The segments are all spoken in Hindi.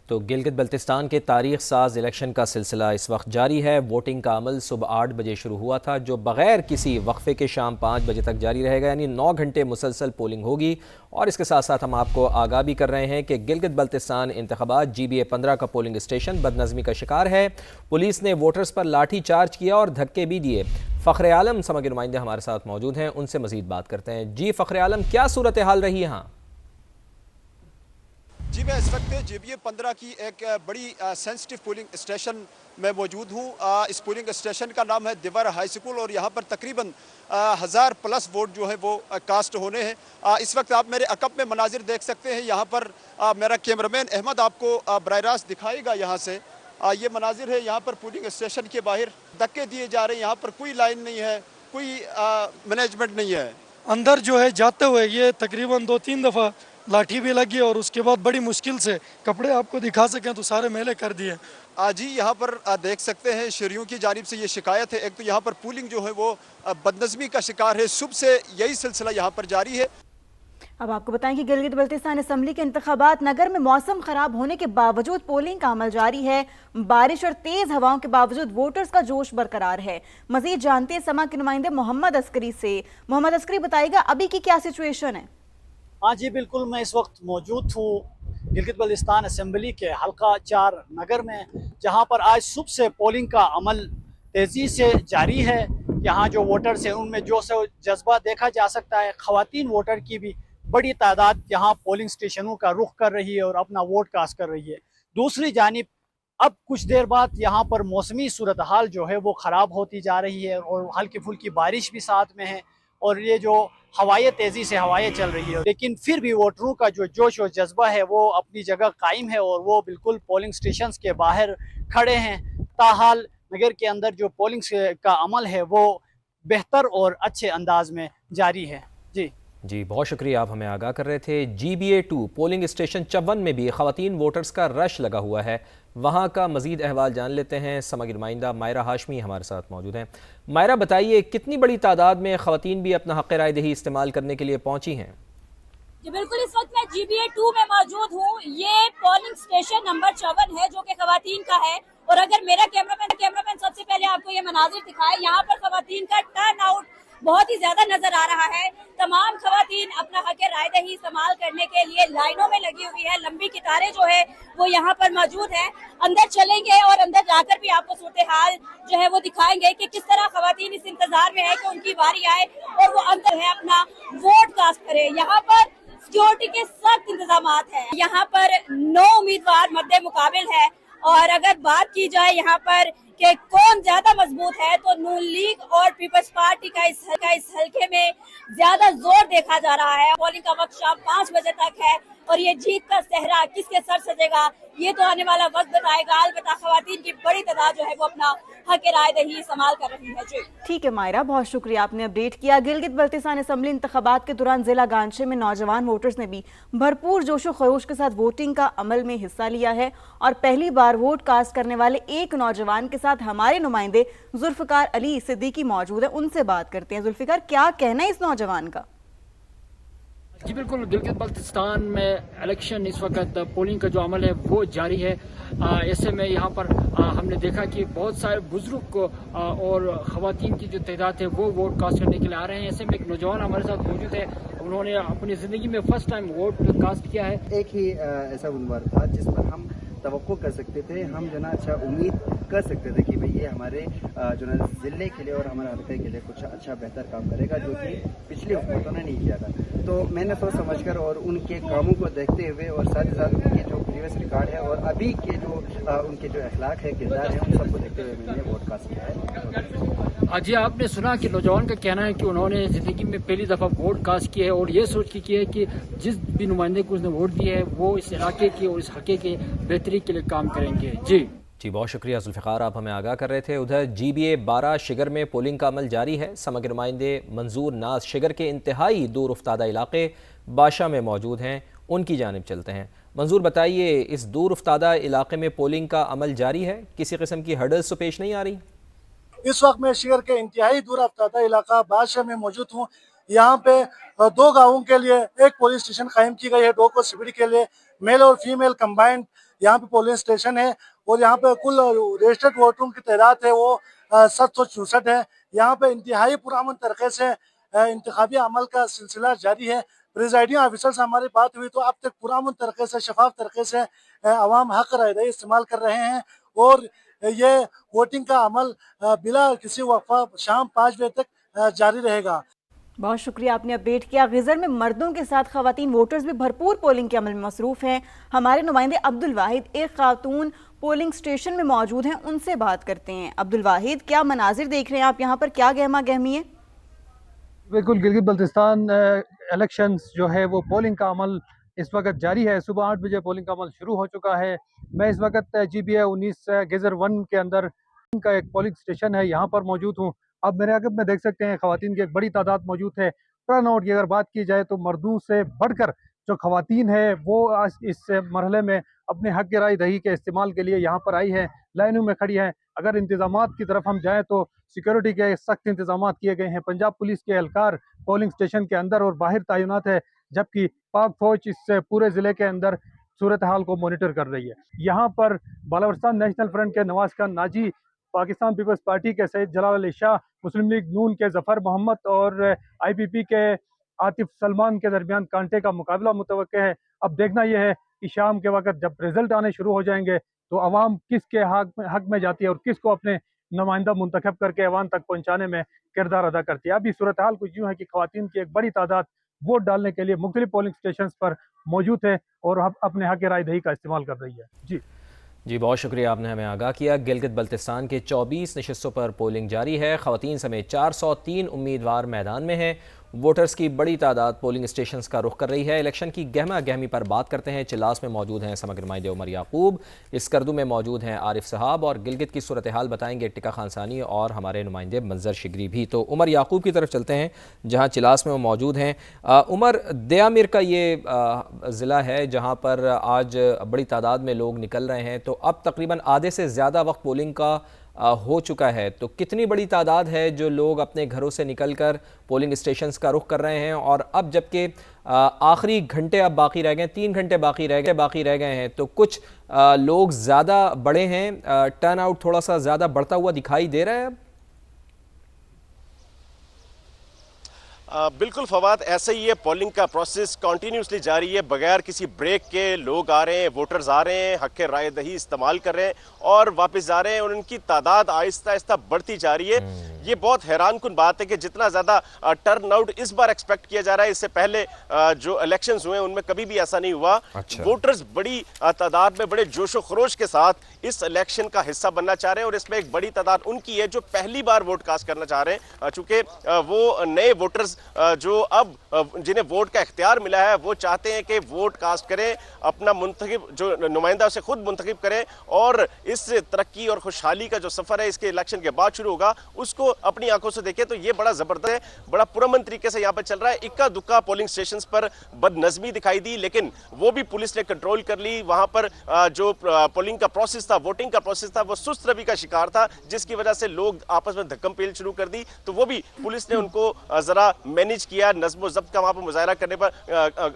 तो गिलगित बल्तिस्तान के तारीख साज इलेक्शन का सिलसिला इस वक्त जारी है। वोटिंग का अमल सुबह 8 बजे शुरू हुआ था, जो बगैर किसी वक्फे के शाम 5 बजे तक जारी रहेगा, यानी 9 घंटे मुसलसल पोलिंग होगी। और इसके साथ साथ हम आपको आगाह भी कर रहे हैं कि गिलगित बल्तिस्तान इंतखाबात GBA 15 का पोलिंग स्टेशन बदनज़मी का शिकार है। पुलिस ने वोटर्स पर लाठी चार्ज किया और धक्के भी दिए। फ़ख्र आलम समा के नुमाइंदे हमारे साथ मौजूद हैं, उनसे मज़ीद बात करते हैं। जी फ़ख्र आलम, क्या सूरत हाल रही यहाँ? जी, मैं इस वक्त GBA 15 की एक बड़ी सेंसिटिव पोलिंग स्टेशन में मौजूद हूँ। इस पोलिंग स्टेशन का नाम है दिवर हाई स्कूल और यहाँ पर तकरीबन 1000+ वोट जो है वो कास्ट होने हैं। इस वक्त आप मेरे अकब में मनाजिर देख सकते हैं। यहाँ पर मेरा कैमरामैन अहमद आपको बराह रास्त दिखाएगा। यहाँ से ये मनाजिर है। यहाँ पर पोलिंग स्टेशन के बाहर धक्के दिए जा रहे हैं। यहाँ पर कोई लाइन नहीं है, कोई मैनेजमेंट नहीं है। अंदर जो है जाते हुए ये तकरीबन 2-3 दफ़ा लाठी भी लगी और उसके बाद बड़ी मुश्किल से कपड़े आपको दिखा सकें तो सारे मैले कर दिए। जी, यहाँ पर देख सकते हैं शहरियों की जानिब से ये शिकायत है। एक तो यहाँ पर पोलिंग जो है वो बदनज़मी का शिकार है। सुबह से यही सिलसिला यहाँ पर जारी है। अब आपको बताएं कि गिलगित बल्तिस्तान असम्बली के इंतखाबात नगर में मौसम खराब होने के बावजूद पोलिंग का अमल जारी है। बारिश और तेज हवाओं के बावजूद वोटर्स का जोश बरकरार है। मजीद जानते हैं समा के नुमाइंदे मोहम्मद अस्करी से। मोहम्मद अस्करी, बताइएगा अभी की क्या सिचुएशन है? हाँ जी बिल्कुल, मैं इस वक्त मौजूद हूँ गिलगित बल्तिस्तान असम्बली के हल्का 4 नगर में, जहाँ पर आज सुबह से पोलिंग का अमल तेज़ी से जारी है। यहाँ जो वोटर्स हैं उनमें जोश और जज्बा देखा जा सकता है। ख़वातीन वोटर की भी बड़ी तादाद यहाँ पोलिंग स्टेशनों का रुख कर रही है और अपना वोट कास्ट कर रही है। दूसरी जानिब अब कुछ देर बाद यहाँ पर मौसमी सूरत हाल जो है वो ख़राब होती जा रही है और हल्की फुल्की बारिश भी साथ में है और ये जो हवाएं तेज़ी से हवाएं चल रही है, लेकिन फिर भी वोटरों का जो जोश और जज्बा है वो अपनी जगह कायम है और वो बिल्कुल पोलिंग स्टेशंस के बाहर खड़े हैं। ताहाल नगर के अंदर जो पोलिंग का अमल है वो बेहतर और अच्छे अंदाज में जारी है। जी, बहुत शुक्रिया, आप हमें आगाह कर रहे थे। GBA 2 पोलिंग स्टेशन 54 में भी ख़वातीन वोटर्स का रश लगा हुआ है। वहाँ का मज़ीद अहवाल जान लेते हैं। समा की नुमाइंदा मायरा हाशमी हमारे साथ मौजूद हैं। मायरा, बताइए कितनी बड़ी तादाद में ख़वातीन भी अपना हक़ राय दही इस्तेमाल करने के लिए पहुँची हैं? जी बिल्कुल, इस वक्त मैं GBA 2 में मौजूद हूँ। ये पोलिंग स्टेशन नंबर 54 है जो कि ख़वातीन का है। और अगर मेरा कैमरामैन सबसे पहले आपको ये मनाजिर दिखाए, यहाँ पर ख़वातीन का टर्न आउट बहुत ही ज्यादा नजर आ रहा है। तमाम ख़वातीन अपना हक़ राय दही इस्तेमाल करने के लिए लाइनों में लगी हुई है। लंबी कतारें जो है वो यहाँ पर मौजूद है। अंदर चलेंगे और अंदर जाकर भी आपको सूरत हाल जो है वो दिखाएंगे कि किस तरह ख़वातीन इस इंतजार में है कि उनकी बारी आए और वो अंदर है अपना वोट कास्ट करे। यहाँ पर सिक्योरिटी के सख्त इंतजाम है। यहाँ पर 9 उम्मीदवार मद्दे मुकाबिल है और अगर बात की जाए यहाँ पर कि कौन ज्यादा मजबूत है तो नून लीग और पीपल्स पार्टी का इस हल्के में ज्यादा जोर देखा जा रहा है। पोलिंग का वक्त शाम 5 बजे तक है और ये जीत का सेहरा किसके सर सजेगा ये तो आने वाला वक्त बताएगा। अलबत्ता ख़वातीन की बड़ी तादाद जो है वो अपना हक़ राय दही इस्तेमाल कर रही है। जी ठीक है मायरा, बहुत शुक्रिया, आपने अपडेट किया। गिलगित बल्तिस्तान असम्बली इंतखाबात के दौरान जिला गांचे में नौजवान वोटर्स ने भी भरपूर जोशो खरोश के साथ वोटिंग का अमल में हिस्सा लिया है और पहली बार वोट कास्ट करने वाले एक नौजवान के साथ हमारे नुमाइंदे जुल्फ़िकार अली सिद्दीकी मौजूद है। उनसे बात करते हैं। जुल्फ़िकार, क्या कहना है इस नौजवान का? जी बिल्कुल, गिलगित बल्तिस्तान में इलेक्शन इस वक्त पोलिंग का जो अमल है वो जारी है। ऐसे में यहाँ पर हमने देखा कि बहुत सारे बुजुर्ग और ख़वातीन की जो तादाद है वो वोट कास्ट करने के लिए आ रहे हैं। ऐसे में एक नौजवान हमारे साथ मौजूद है, उन्होंने अपनी ज़िंदगी में फर्स्ट टाइम वोट कास्ट किया है। एक ही ऐसा उम्मीदवार था जिस पर हम तवक्को कर सकते थे, हम जो ना अच्छा उम्मीद कर सकते थे कि भाई ये हमारे जो ना ज़िले के लिए और हमारे हल्के के लिए कुछ अच्छा बेहतर काम करेगा, जो कि पिछली हुकूमतों ने नहीं किया था। तो मैंने सोच समझकर और उनके कामों को देखते हुए और साथ ही साथ उनके जो प्रीवियस रिकॉर्ड है और अभी के जो उनके जो अखलाक है, किरदार है, उन सबको देखते हुए मैंने वोट कास्ट किया है। जी, आपने सुना कि नौजवान का कहना है कि उन्होंने ज़िंदगी में पहली दफ़ा वोट कास्ट किया है और ये सोच के किया है कि जिस भी नुमाइंदे को उसने वोट दिया है वो इस इलाके की और इस हक़े के बेहतरी के लिए काम करेंगे। जी, बहुत शुक्रिया जुल्फ़िकार, आप हमें आगाह कर रहे थे। उधर GBA 12 शिगर में पोलिंग का अमल जारी है। समग्र नुमाइंदे मंजूर नाज शिगर के इंतहाई दूर उफ्तादा इलाके बाशा में मौजूद हैं, उनकी जानिब चलते हैं। मंजूर, बताइए इस दूर उफ्तादा इलाके में पोलिंग का अमल जारी है, किसी किस्म की हर्डल्स तो पेश नहीं आ रही? इस वक्त मैं शिगर के इंतहाई दूर अफ्तादा इलाका बादशाह में मौजूद हूँ। यहाँ पे 2 गाँवों के लिए एक पुलिस स्टेशन कायम की गई है। डोको सिबड़ी के लिए मेल और फीमेल कंबाइंड यहाँ पे पोलिंग स्टेशन है और यहाँ पे कुल रजिस्टर्ड वोटरों की तादाद है वो 764 है। यहाँ पे इंतहाई पुरअमन तरीके से इंतखाबी अमल का सिलसिला जारी है। प्रिजाइडिंग ऑफिसर से हमारी बात हुई तो अब तक पुरअमन तरीके से शफाफ तरीके से अवाम हक राय इस्तेमाल कर रहे हैं और ये वोटिंग का अमल बिला किसी वक्फा शाम 5 बजे तक जारी रहेगा। बहुत शुक्रिया, आपने अपडेट किया। गिजर में मर्दों के साथ खवातीन वोटर्स भी भरपूर पोलिंग के अमल में मसरूफ हैं। हमारे नुमाइंदे अब्दुल वाहिद एक खातून पोलिंग स्टेशन में मौजूद हैं, उनसे बात करते हैं। अब्दुल वाहिद, क्या मनाजिर देख रहे हैं आप यहाँ पर, क्या गहमा गहमी है? बिल्कुल, गिलगित बल्तिस्तान इलेक्शंस जो है वो पोलिंग का अमल इस वक्त जारी है। सुबह 8 बजे पोलिंग का अमल शुरू हो चुका है। मैं इस वक्त GBA 19 गिजर 1 के अंदर का एक पोलिंग स्टेशन है, यहाँ पर मौजूद हूँ। अब मेरे आगे में देख सकते हैं खवातीन की एक बड़ी तादाद मौजूद है। टर्न आउट की अगर बात की जाए तो मर्दों से बढ़कर जो खवातीन है वो आज इस मरहले में अपने हक राय दही के इस्तेमाल के लिए यहाँ पर आई है, लाइनों में खड़ी है। अगर इंतजामात की तरफ हम जाएँ तो सिक्योरिटी के सख्त इंतजामात किए गए हैं। पंजाब पुलिस के एहलकार पोलिंग स्टेशन के अंदर और बाहर तैनात है, जबकि पाक फौज इस पूरे ज़िले के अंदर सूरत हाल को मॉनिटर कर रही है। यहाँ पर बालावरस्तान नेशनल फ्रंट के नवाज खान नाजी, पाकिस्तान पीपल्स पार्टी के सैयद जलाल अली शाह, मुस्लिम लीग नून के जफर मोहम्मद और IPP के आतिफ सलमान के दरमियान कांटे का मुकाबला मुतवक्के है। अब देखना यह है कि शाम के वक्त जब रिजल्ट आने शुरू हो जाएंगे तो अवाम किसके हक में जाती है और किसको अपने नुमाइंदा मुंतखब करके अवाम तक पहुँचाने में किरदार अदा करती है। अभी सूरत हाल कुछ यूँ है कि खवातीन की एक बड़ी तादाद वोट डालने के लिए मुख्तलिफ पोलिंग स्टेशन पर मौजूद है और अपने हक राय दही का इस्तेमाल कर रही है। जी बहुत शुक्रिया, आपने हमें आगाह किया। गिलगित बल्तिस्तान के 24 नशिस्तों पर पोलिंग जारी है। खवातीन समेत 403 उम्मीदवार मैदान में हैं। वोटर्स की बड़ी तादाद पोलिंग स्टेशंस का रुख कर रही है। इलेक्शन की गहमा गहमी पर बात करते हैं। चिलास में मौजूद हैं समग्र नुमाइंदे उमर याकूब, इसकरदू में मौजूद हैं आरिफ साहब और गिलगित की सूरत हाल बताएंगे टिका खानसानी और हमारे नुमाइंदे मंजर शिगरी भी। तो उमर याकूब की तरफ चलते हैं जहाँ चिलास में वो मौजूद हैं। उमर, दयामिर का ये ज़िला है जहाँ पर आज बड़ी तादाद में लोग निकल रहे हैं, तो अब तकरीबन आधे से ज़्यादा वक्त पोलिंग का हो चुका है, तो कितनी बड़ी तादाद है जो लोग अपने घरों से निकलकर पोलिंग स्टेशंस का रुख कर रहे हैं? और अब जबकि आखिरी घंटे अब बाकी रह गए, 3 घंटे बाकी रह गए हैं, तो कुछ लोग ज़्यादा बढ़े हैं, टर्न आउट थोड़ा सा ज़्यादा बढ़ता हुआ दिखाई दे रहा है? बिल्कुल फवाद, ऐसे ही ये पोलिंग का प्रोसेस कंटिन्यूसली जारी है, बगैर किसी ब्रेक के लोग आ रहे हैं, वोटर्स आ रहे हैं, हक राय दही इस्तेमाल कर रहे हैं और वापस जा रहे हैं और उनकी तादाद आहिस्ता आहिस्ता बढ़ती जा रही है। ये बहुत हैरानकुन बात है कि जितना ज़्यादा टर्न आउट इस बार एक्सपेक्ट किया जा रहा है, इससे पहले जो इलेक्शंस हुए उनमें कभी भी ऐसा नहीं हुआ। अच्छा। वोटर्स बड़ी तादाद में बड़े जोशो खरोश के साथ इस इलेक्शन का हिस्सा बनना चाह रहे हैं और इसमें एक बड़ी तादाद उनकी है जो पहली बार वोट कास्ट करना चाह रहे हैं, चूंकि वो नए वोटर्स जो अब जिन्हें वोट का इख्तियार मिला है वो चाहते हैं कि वोट कास्ट करें, अपना मुंतखब जो नुमाइंदा उसे खुद मुंतखब करें और इस तरक्की और खुशहाली का जो सफ़र है इसके इलेक्शन के बाद शुरू होगा उसको अपनी आंखों से देखें। तो ये बड़ा ज़बरदस्त है, बड़ा पुरअमन तरीके से यहाँ पर चल रहा है। इक्का दुक्का पोलिंग स्टेशन पर बदनज़मी दिखाई दी, लेकिन वो भी पुलिस ने कंट्रोल कर ली। वहाँ पर जो पोलिंग का प्रोसेस था, वोटिंग का प्रोसेस था, वो सुस्त रवि का शिकार था, जिसकी वजह से लोग आपस में धक्कम पेल शुरू कर दी। तो वो भी पुलिस ने उनको ज़रा मैनेज किया, नज़्म ज़ब्त का वहाँ पर मुजाहरा करने पर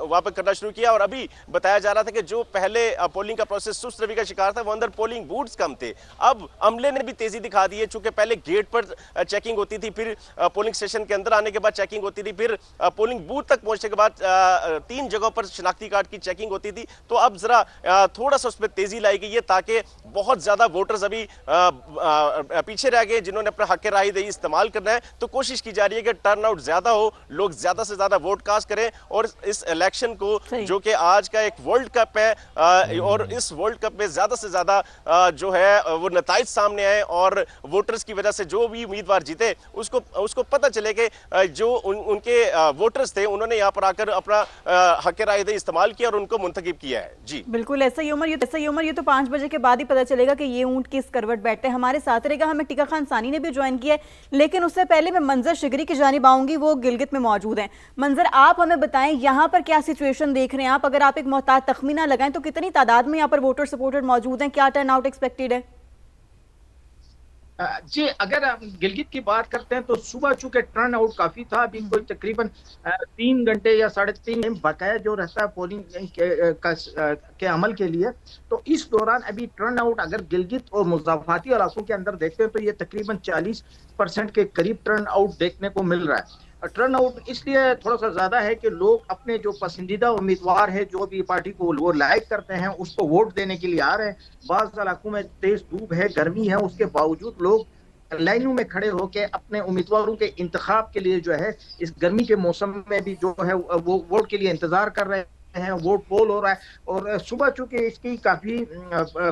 वहाँ पर करना शुरू किया। और अभी बताया जा रहा था कि जो पहले पोलिंग का प्रोसेस सुस्त रवि का शिकार था वो अंदर पोलिंग बूथ्स कम थे। अब अमले ने भी तेजी दिखा दी है, चूंकि पहले गेट पर चेकिंग होती थी, फिर पोलिंग स्टेशन के अंदर आने के बाद चेकिंग होती थी, फिर पोलिंग बूथ तक पहुंचने के बाद 3 जगहों पर शिनाख्ती कार्ड की चेकिंग होती थी। तो अब जरा थोड़ा सा उसमें तेजी लाई गई है ताकि बहुत ज्यादा वोटर्स अभी पीछे रह गए जिन्होंने अपना हक राय दही इस्तेमाल करना है। तो कोशिश की जा रही है कि टर्न आउट ज्यादा हो, लोग ज्यादा से ज्यादा वोट कास्ट करें और इस इलेक्शन को जो कि आज का एक वर्ल्ड कप है और इस वर्ल्ड कप में ज्यादा से ज्यादा जो है वो नताइज सामने आए और वोटर्स की वजह से जो भी उम्मीदवार जीते उसको पता चले कि जो उनके वोटर्स थे उन्होंने यहाँ पर आकर अपना हक राय दही इस्तेमाल किया और उनको मुंतखब किया है। जी बिल्कुल ऐसा ही उमर, ये तो 5 बजे के बाद ही पता चलेगा कि ये ऊंट किस करवट बैठते हैं। हमारे साथ रहेगा, हमें टिका खानसानी ने भी ज्वाइन किया है, लेकिन उससे पहले मैं मंजर शिगरी की जानिब आऊंगी, वो गिलगित में मौजूद हैं। मंजर, आप हमें बताएं यहाँ पर क्या सिचुएशन देख रहे हैं आप? अगर आप एक मोहतात तखमीना लगाएं तो कितनी तादाद में यहाँ पर वोटर सपोर्टर मौजूद हैं, क्या टर्न आउट एक्सपेक्टेड है? जी, अगर हम गिलगित की बात करते हैं तो सुबह चूंकि टर्न आउट काफी था, अभी कोई तकरीबन 3 घंटे या 3.5 बकाया जो रहता है पोलिंग के अमल के लिए, तो इस दौरान अभी टर्न आउट अगर गिलगित और मुज़ाफ़ाती इलाकों के अंदर देखते हैं तो ये तकरीबन 40% के करीब टर्न आउट देखने को मिल रहा है। टर्न आउट इसलिए थोड़ा सा ज्यादा है कि लोग अपने जो पसंदीदा उम्मीदवार है, जो भी पार्टी को वो लाइक करते हैं, उसको वोट देने के लिए आ रहे हैं। बाज़ इलाकों में तेज धूप है, गर्मी है, उसके बावजूद लोग लाइनों में खड़े होकर अपने उम्मीदवारों के इंतखाब के लिए जो है इस गर्मी के मौसम में भी जो है वो वोट के लिए इंतजार कर रहे हैं। वोट पोल हो रहा है और सुबह चूंकि इसकी काफी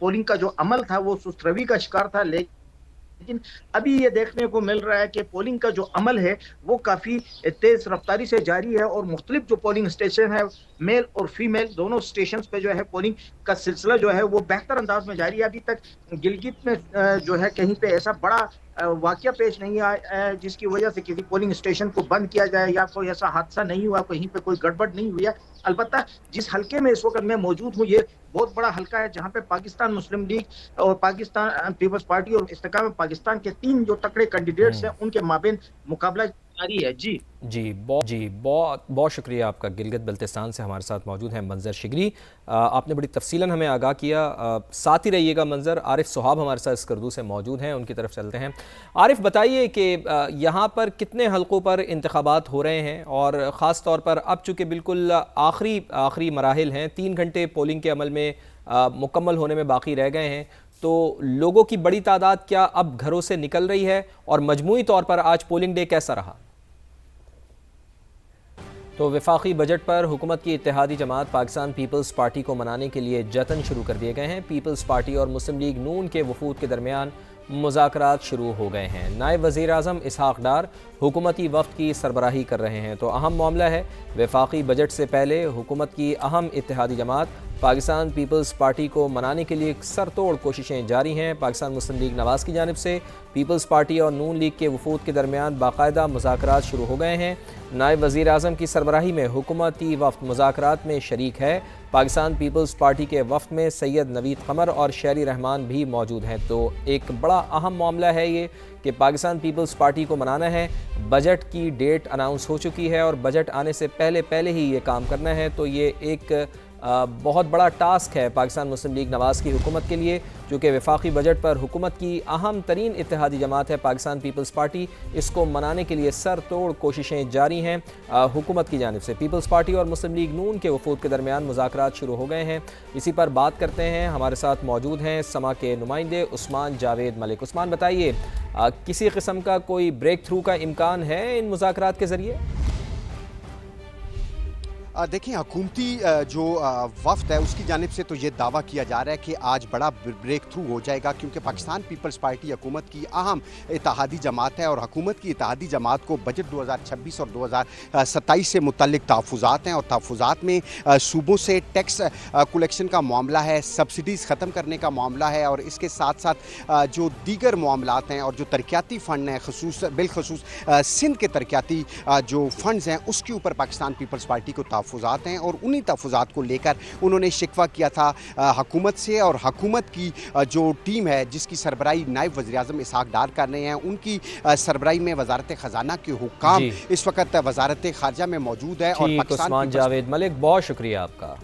पोलिंग का जो अमल था वो सुस्त रवि का शिकार था, लेकिन अभी ये देखने को मिल रहा है कि पोलिंग का जो अमल है वो काफी तेज रफ्तारी से जारी है और मुख्तलिफ जो पोलिंग स्टेशन है, मेल और फीमेल दोनों स्टेशन पे जो है पोलिंग का सिलसिला जो है वो बेहतर अंदाज में जारी है। अभी तक गिलगित में जो है कहीं पे ऐसा बड़ा वाकया पेश नहीं आया जिसकी वजह से किसी पोलिंग स्टेशन को बंद किया जाए या कोई ऐसा हादसा नहीं हुआ, कहीं पे कोई गड़बड़ नहीं हुई है। अलबत्ता जिस हल्के में इस वक्त मैं मौजूद हूँ ये बहुत बड़ा हल्का है जहाँ पे पाकिस्तान मुस्लिम लीग और पाकिस्तान पीपल्स पार्टी और इस्तेकाम पाकिस्तान के 3 जो तगड़े कैंडिडेट्स हैं उनके माबेन मुकाबला जारी है। जी बहुत शुक्रिया आपका। गिलगित बल्तिस्तान से हमारे साथ मौजूद हैं मंजर शिगरी। आपने बड़ी तफसीलन हमें आगाह किया। साथ ही रहिएगा मंजर। आरिफ सुहाब हमारे साथ स्कर्दू से मौजूद हैं, उनकी तरफ चलते हैं। आरिफ बताइए कि यहाँ पर कितने हलकों पर इंतखाबात हो रहे हैं और ख़ास तौर पर अब चूँकि बिल्कुल आखिरी मराहिल हैं, 3 घंटे पोलिंग के अमल में मुकम्मल होने में बाकी रह गए हैं, तो लोगों की बड़ी तादाद क्या अब घरों से निकल रही है और मजमूई तौर पर आज पोलिंग डे कैसा रहा? तो वफाकी बजट पर हुकूमत की इत्तेहादी जमात पाकिस्तान पीपल्स पार्टी को मनाने के लिए जतन शुरू कर दिए गए हैं। पीपल्स पार्टी और मुस्लिम लीग नून के वफूद के दरमियान मुज़ाकरात शुरू हो गए हैं। नायब वज़ीर आज़म इसहाक़ डार हुकूमती वफ़द की सरबराही कर रहे हैं। तो अहम मामला है, वफाकी बजट से पहले हुकूमत की अहम इत्तेहादी जमात पाकिस्तान पीपल्स पार्टी को मनाने के लिए सरतोड़ कोशिशें जारी हैं। पाकिस्तान मुस्लिम लीग नवाज़ की जानिब से पीपल्स पार्टी और नून लीग के वफूद के दरमियान बाकायदा मुज़ाकरात शुरू हो गए हैं। नायब वज़ीर आज़म की सरबराही में हुकूमती वफ़द मुज़ाकरात में शरीक है। पाकिस्तान पीपल्स पार्टी के वफ़द में सैयद नवीद क़मर और शहरी रहमान भी मौजूद हैं। तो एक बड़ा अहम मामला है ये कि पाकिस्तान पीपल्स पार्टी को मनाना है। बजट की डेट अनाउंस हो चुकी है और बजट आने से पहले ही ये काम करना है। तो ये एक बहुत बड़ा टास्क है पाकिस्तान मुस्लिम लीग नवाज़ की हुकूमत के लिए, चूँकि वफाकी बजट पर हुकूमत की अहम तरीन इत्तेहादी जमात है पाकिस्तान पीपल्स पार्टी। इसको मनाने के लिए सर तोड़ कोशिशें जारी हैं हुकूमत की जानिब से। पीपल्स पार्टी और मुस्लिम लीग नून के वफूद के दरमियान मुज़ाकरात शुरू हो गए हैं। इसी पर बात करते हैं। हमारे साथ मौजूद हैं समा के नुमाइंदे उस्मान जावेद मलिक। उस्मान बताइए, किसी किस्म का कोई ब्रेक थ्रू का इम्कान है इन मुज़ाकरात के ज़रिए? देखिए, हुकूमती जो वफ़द है उसकी जानिब से तो ये दावा किया जा रहा है कि आज बड़ा ब्रेक थ्रू हो जाएगा, क्योंकि पाकिस्तान पीपल्स पार्टी हुकूमत की अहम इत्तेहादी जमात है और हुकूमत की इत्तेहादी जमात को बजट 2026 और 2027 से मुतल्लिक तहफ़्फ़ुज़ात हैं और तहफ़्फ़ुज़ात में सूबों से टैक्स कलेक्शन का मामला है, सब्सिडीज़ ख़त्म करने का मामला है और इसके साथ साथ जो दीगर मामलात हैं और जो तरक्याती फ़ंड हैं, बिलखसूस सिंध के तरक्याती जो फ़ंड्स हैं उसके ऊपर पाकिस्तान पीपल्स पार्टी को तहफ़्फ़ुज़ात हैं और उन्हीं तहफ़्फ़ुज़ात को लेकर उन्होंने शिकवा किया था हुकूमत से। और हुकूमत की जो टीम है जिसकी सरबराही नायब वज़ीर आज़म इसहाक़ डार कर रहे हैं, उनकी सरबराही में वज़ारत ख़जाना के हुक्काम इस वक्त वज़ारत ख़ारजा में मौजूद है। और उस्मान जावेद मलिक, बहुत शुक्रिया आपका।